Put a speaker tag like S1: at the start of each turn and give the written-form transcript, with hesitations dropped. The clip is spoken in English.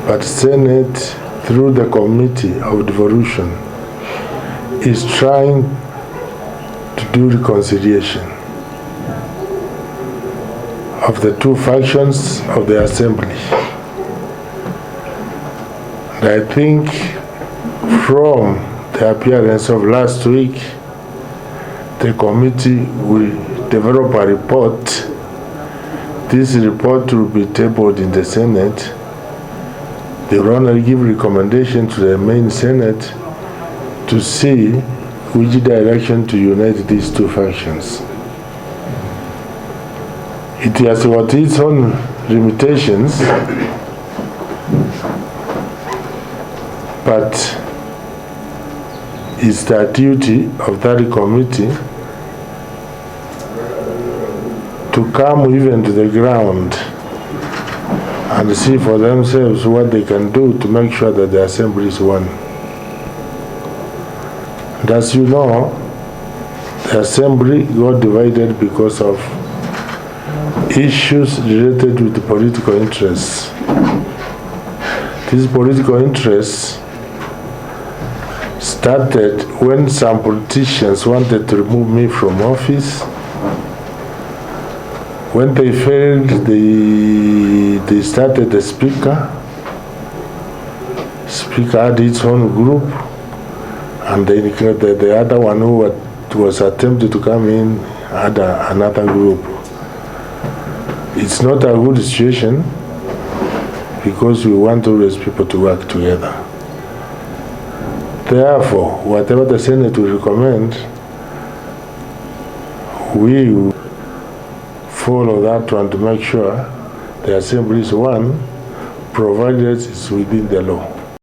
S1: but Senate, through the Committee of Devolution, is trying to do reconciliation of the two factions of the Assembly. And I think from the appearance of last week, the committee will develop a report. This report will be tabled in the Senate. They will only give recommendation to the main Senate to see which direction to unite these two factions. It has got its own limitations, but it's the duty of that committee to come even to the ground and see for themselves what they can do to make sure that the Assembly is one. And as you know, the Assembly got divided because of issues related with the political interests. These political interests started when some politicians wanted to remove me from office. When they failed, they started the speaker. Speaker had its own group, and the other one who was attempted to come in had another group. It's not a good situation because we want always people to work together. Therefore, whatever the Senate will recommend, we will follow that one to make sure the Assembly is one, provided it's within the law.